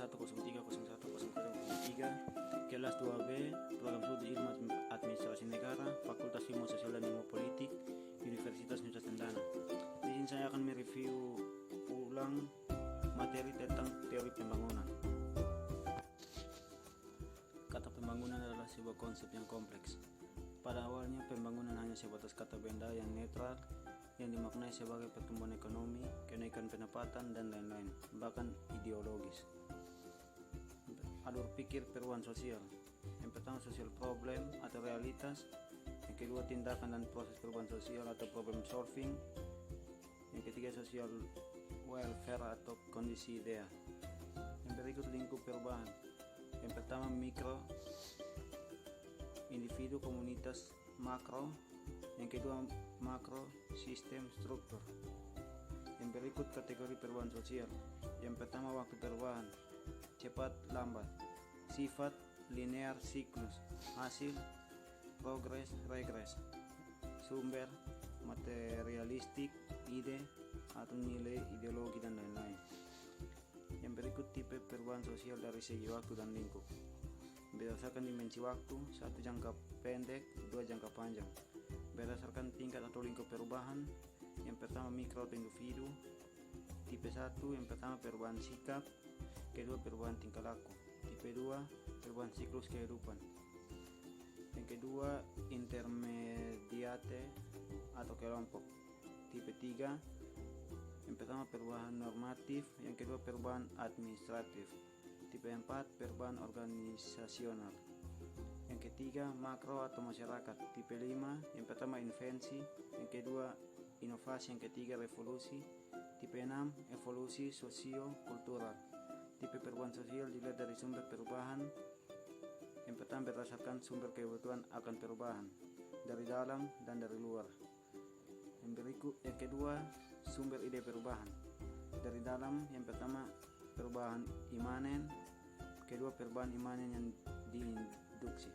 01030103 kelas 2B program studi ilmu administrasi negara Fakultas Ilmu Sosial dan Ilmu Politik Universitas Nusa Tenggara. Di sini saya akan mereview ulang materi tentang teori pembangunan. Kata pembangunan adalah sebuah konsep yang kompleks. Pada awalnya pembangunan hanya sebatas kata benda yang netral yang dimaknai sebagai pertumbuhan ekonomi, kenaikan pendapatan, dan lain-lain, bahkan ideologis. Alur pikir perubahan sosial. Yang pertama social problem atau realitas. Yang kedua tindakan dan proses perubahan sosial atau problem solving. Yang ketiga social welfare atau kondisi ideal. Yang berikut lingkup perubahan. Yang pertama mikro, individu, komunitas, makro. Yang kedua makro, sistem, struktur. Yang berikut kategori perubahan sosial. Yang pertama waktu perubahan, cepat, lambat. Sifat, linear, siklus. Hasil, progres, regres. Sumber, materialistik, ide atau nilai ideologi dan lain-lain. Yang berikut tipe perubahan sosial dari segi waktu dan lingkup. Berdasarkan dimensi waktu, 1 jangka pendek, 2 jangka panjang. Berdasarkan tingkat atau lingkup perubahan. Yang pertama mikro atau individu. Tipe 1 yang pertama perubahan sikap, kedua perubahan tingkah laku. Tipe 2 perubahan siklus kehidupan. Yang kedua intermediate atau kelompok. Tipe 3 yang pertama perubahan normatif, yang kedua perubahan administratif. Tipe 4 perubahan organisasional. Yang ketiga makro atau masyarakat. Tipe 5 yang pertama invensi, yang kedua inovasi, yang ketiga revolusi. Tipe 6 evolusi sosio-kultural. Tipe perubahan sosial dilihat dari sumber perubahan. Yang pertama berdasarkan sumber kebutuhan akan perubahan dari dalam dan dari luar. Yang kedua sumber ide perubahan dari dalam. Yang pertama perubahan imanen, kedua perubahan imanen yang diinduksi.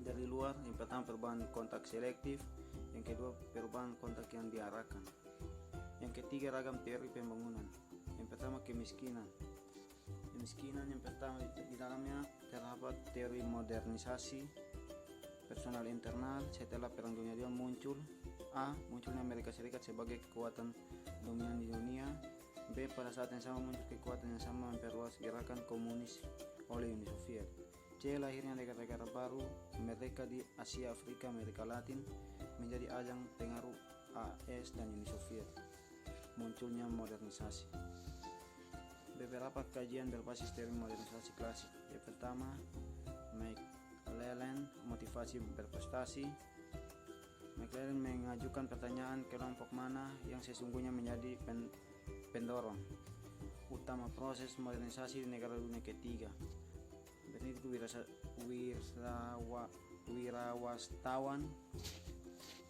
Dari luar yang pertama perubahan kontak selektif, yang kedua perubahan kontak yang diarahkan. Yang ketiga ragam teori pembangunan. Yang pertama kemiskinan. Kemiskinan yang pertama di dalamnya terdapat teori modernisasi personal internal. Setelah Perang Dunia II munculnya Amerika Serikat sebagai kekuatan dominan di dunia. B. Pada saat yang sama muncul kekuatan yang sama memperluas gerakan komunis oleh Uni Soviet. C. Lahirnya negara-negara baru mereka di Asia, Afrika, Amerika Latin menjadi ajang pengaruh AS dan Uni Soviet. Munculnya modernisasi. Beberapa kajian berbasis teori modernisasi klasik. Yang pertama McClellan, motivasi berprestasi. McClellan mengajukan pertanyaan kelompok mana yang sesungguhnya menjadi pendorong utama proses modernisasi di negara dunia ketiga. Berikut wirawastawan,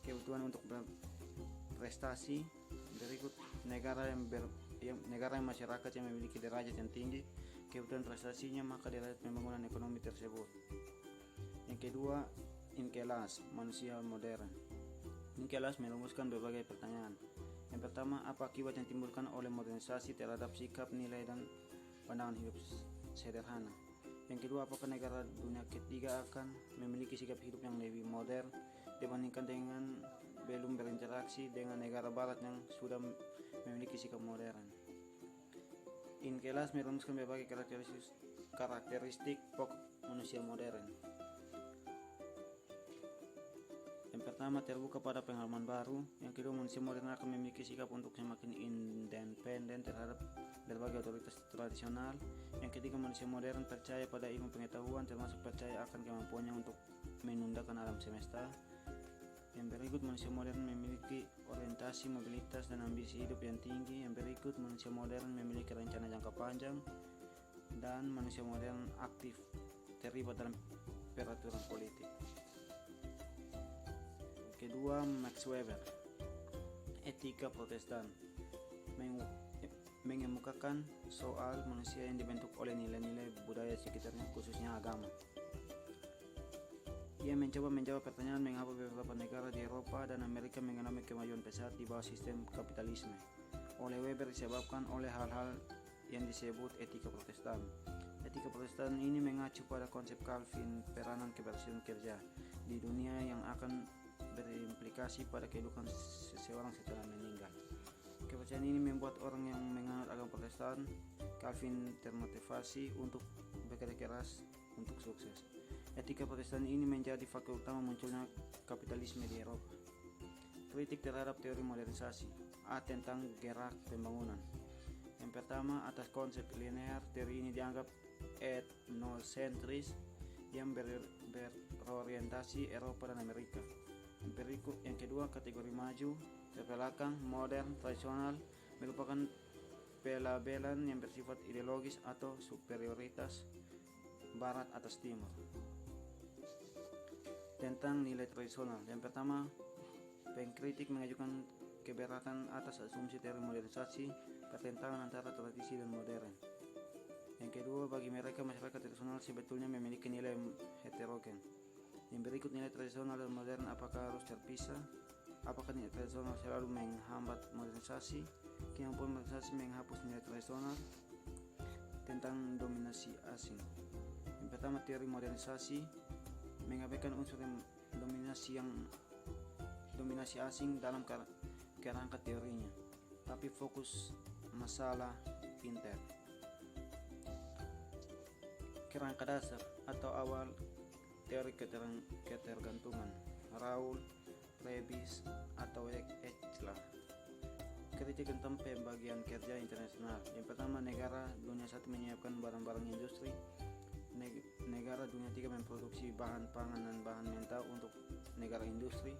kebutuhan untuk berprestasi. Berikut negara yang masyarakat yang memiliki derajat yang tinggi, kebutuhan prestasinya maka derajat pembangunan ekonomi tersebut. Yang kedua Inkelas, manusia modern. Inkelas merumuskan berbagai pertanyaan. Yang pertama, apa akibat yang timbulkan oleh modernisasi terhadap sikap, nilai, dan pandangan hidup sederhana? Yang kedua, apakah negara dunia ketiga akan memiliki sikap hidup yang lebih modern dibandingkan dengan belum berinteraksi dengan negara barat yang sudah memiliki sikap modern? Inkelas merumuskan berbagai karakteristik pokok manusia modern. Yang pertama terbuka pada pengalaman baru. Yang kedua manusia modern akan memiliki sikap untuk semakin independen terhadap berbagai otoritas tradisional. Yang ketiga manusia modern percaya pada ilmu pengetahuan termasuk percaya akan kemampuannya untuk menundukkan alam semesta. Yang berikut manusia modern memiliki orientasi, mobilitas, dan ambisi hidup yang tinggi. Yang berikut manusia modern memiliki rencana jangka panjang. Dan manusia modern aktif terlibat dalam peraturan politik. Kedua, Max Weber, etika Protestan, mengemukakan soal manusia yang dibentuk oleh nilai-nilai budaya sekitarnya, khususnya agama. Ia mencoba menjawab pertanyaan mengapa beberapa negara di Eropa dan Amerika mengalami kemajuan pesat di bawah sistem kapitalisme. Oleh Weber disebabkan oleh hal-hal yang disebut etika Protestan. Etika Protestan ini mengacu pada konsep Calvin peranan kebersihan kerja di dunia yang akan berimplikasi pada kehidupan seseorang setelah meninggal. Kepercayaan ini membuat orang yang menganut agama Protestan Calvin termotivasi untuk bekerja keras untuk sukses. Etika Protestan ini menjadi faktor utama munculnya kapitalisme di Eropa. Kritik terhadap teori modernisasi. Tentang gerak pembangunan. Yang pertama, atas konsep linear, teori ini dianggap etnosentris yang berorientasi Eropa dan Amerika. Yang kedua, kategori maju, terbelakang, modern, tradisional merupakan pelabelan yang bersifat ideologis atau superioritas Barat atas Timur. Tentang nilai tradisional, yang pertama, pengkritik mengajukan keberatan atas asumsi teori modernisasi pertentangan antara tradisi dan modern. Yang kedua, bagi mereka masyarakat tradisional sebetulnya memiliki nilai heterogen. Yang berikut, nilai tradisional dan modern apakah harus terpisah? Apakah nilai tradisional selalu menghambat modernisasi? Kemampuan modernisasi menghapus nilai tradisional? Tentang dominasi asing. Yang pertama, teori modernisasi mengabaikan unsur dominasi asing dalam kerangka teorinya, tapi fokus masalah inter. Kerangka dasar atau awal teori ketergantungan, Raoul, Rebis atau Eichler. Kritik tentang pembagian kerja internasional. Yang pertama, negara dunia 1 menyiapkan barang-barang industri, negara dunia 3 memproduksi bahan pangan dan bahan mentah untuk negara industri.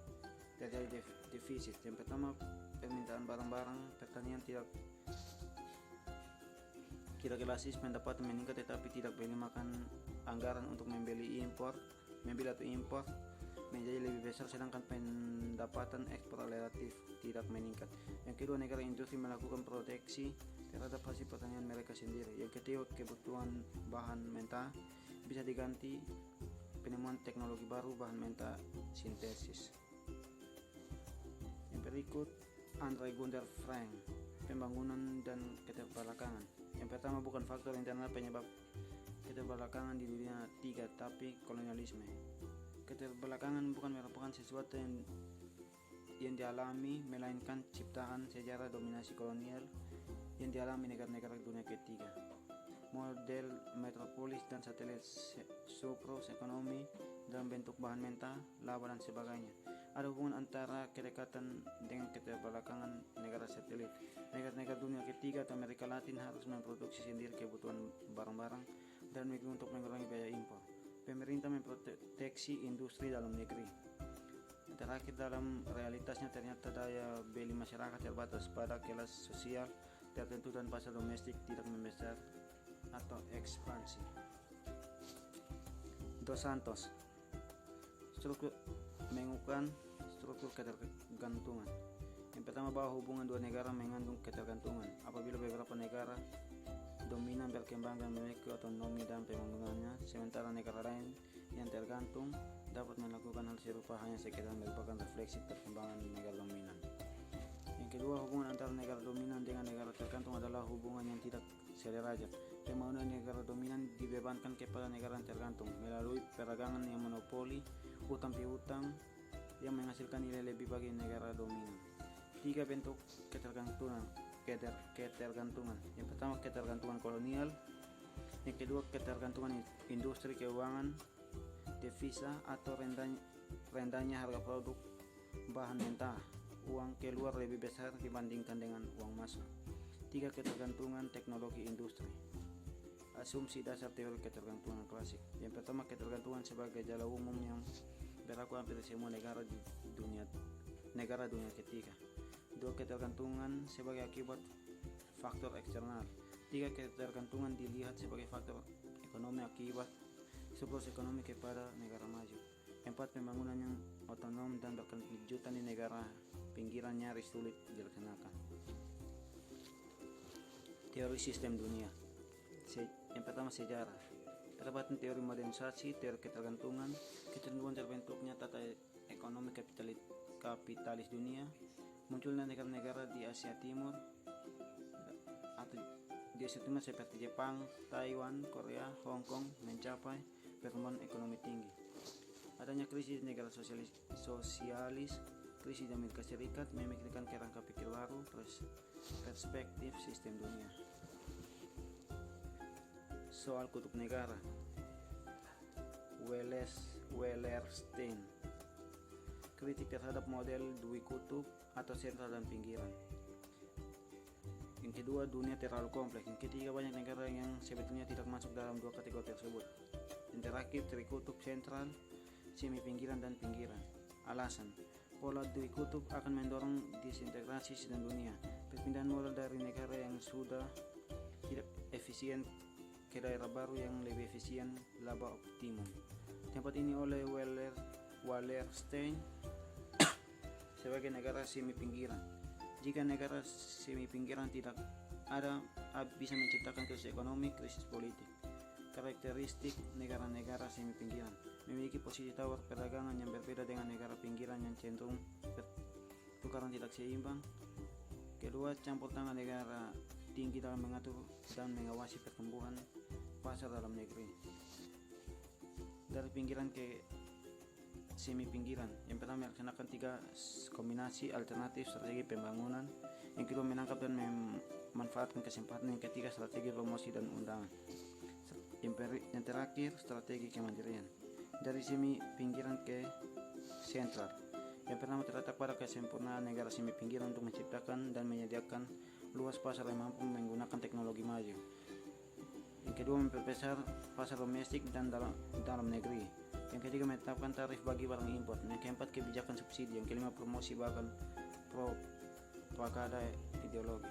Terjadi defisit. Yang pertama, permintaan barang-barang pertanian tidak elastis, pendapatan meningkat tetapi tidak boleh makan anggaran untuk membeli atau impor menjadi lebih besar, sedangkan pendapatan ekspor relatif tidak meningkat. Yang kedua, negara industri melakukan proteksi terhadap hasil pertanian mereka sendiri. Yang ketiga, kebutuhan bahan mentah bisa diganti penemuan teknologi baru bahan mentah sintesis. Yang berikut, Andre Gunder Frank, pembangunan dan keterbelakangan. Yang pertama, bukan faktor internal penyebab keterbelakangan di dunia 3, tapi kolonialisme. Keterbelakangan bukan merupakan sesuatu yang dialami, melainkan ciptaan sejarah dominasi kolonial yang dialami negara-negara dunia ketiga. Model metropolis dan satelit surplus ekonomi dalam bentuk bahan mentah, laba dan sebagainya. Ada hubungan antara kedekatan dengan keterbelakangan negara satelit. Negara-negara dunia ketiga atau Amerika Latin harus memproduksi sendiri kebutuhan barang-barang dan negeri untuk mengurangi biaya impor. Pemerintah memproteksi industri dalam negeri. Terakhir, dalam realitasnya ternyata daya beli masyarakat terbatas pada kelas sosial tertentu dan pasar domestik tidak membesar atau ekspansi. Dos Santos, struktur ketergantungan. Yang pertama, bahwa hubungan dua negara mengandung ketergantungan. Apabila beberapa negara dominan berkembang dan memiliki otonomi dalam pembangunannya, sementara negara lain yang tergantung dapat melakukan hal serupa hanya sekedar merupakan refleksi perkembangan negara dominan. Yang kedua, hubungan antara negara dominan dengan negara tergantung adalah hubungan yang tidak sederajat. Pembangunan negara dominan dibebankan kepada negara yang tergantung melalui perdagangan yang monopoli, utang piutang yang menghasilkan nilai lebih bagi negara dominan. 3 bentuk ketergantungan. Yang pertama, ketergantungan kolonial. Yang kedua, ketergantungan industri, keuangan, devisa atau rendahnya harga produk bahan mentah, uang keluar lebih besar dibandingkan dengan uang masuk. 3, ketergantungan teknologi industri. Asumsi dasar teori ketergantungan klasik. Yang pertama, ketergantungan sebagai gejala umum yang berlaku hampir semua negara dunia ketiga. 2, ketergantungan sebagai akibat faktor eksternal. 3, ketergantungan dilihat sebagai faktor ekonomi akibat surplus ekonomi kepada negara maju. 4, pembangunan yang otonom dan berkelanjutan di negara pinggiran nyaris sulit dilaksanakan. Teori sistem dunia. Yang pertama, sejarah. Perdebatan teori modernisasi, teori ketergantungan terbentuknya tata ekonomi kapitalis dunia, munculnya negara-negara di Asia Timur atau di Asia Timur seperti Jepang, Taiwan, Korea, Hong Kong mencapai pertumbuhan ekonomi tinggi. Adanya krisis negara sosialis, krisis di Amerika Serikat memikirkan kerangka pikir baru, perspektif sistem dunia. Soal kutub negara, Wallerstein kritik terhadap model dua kutub atau sentral dan pinggiran. Yang kedua, dunia terlalu kompleks. Yang ketiga, banyak negara yang sebetulnya tidak masuk dalam dua kategori tersebut. Yang terakhir, trikutub sentral, semi pinggiran dan pinggiran. Alasan, pola dua kutub akan mendorong disintegrasi sistem dunia, perpindahan modal dari negara yang sudah tidak efisien ke daerah baru yang lebih efisien, laba optimum. Tempat ini oleh Wallerstein sebagai negara semi pinggiran. Jika negara semi pinggiran tidak ada, bisa menciptakan krisis ekonomi, krisis politik. Karakteristik negara-negara semi pinggiran memiliki posisi tawar perdagangan yang berbeda dengan negara pinggiran yang cenderung pertukaran tidak seimbang. Kedua, campur tangan negara tinggi dalam mengatur dan mengawasi pertumbuhan pasar dalam negeri. Dari pinggiran ke semi pinggiran, yang pertama melaksanakan 3 kombinasi alternatif strategi pembangunan, yang kedua menangkap dan memanfaatkan kesempatan, yang ketiga strategi promosi dan undangan, yang terakhir strategi kemandirian. Dari semi pinggiran ke sentral, yang pertama terletak pada kesempurnaan negara semi pinggiran untuk menciptakan dan menyediakan luas pasar yang mampu menggunakan teknologi maju. Yang kedua, memperbesar pasar domestik dan dalam negeri. Yang ketiga, menetapkan tarif bagi barang impor. Yang keempat, kebijakan subsidi. Yang kelima, promosi bahkan propaganda ideologi.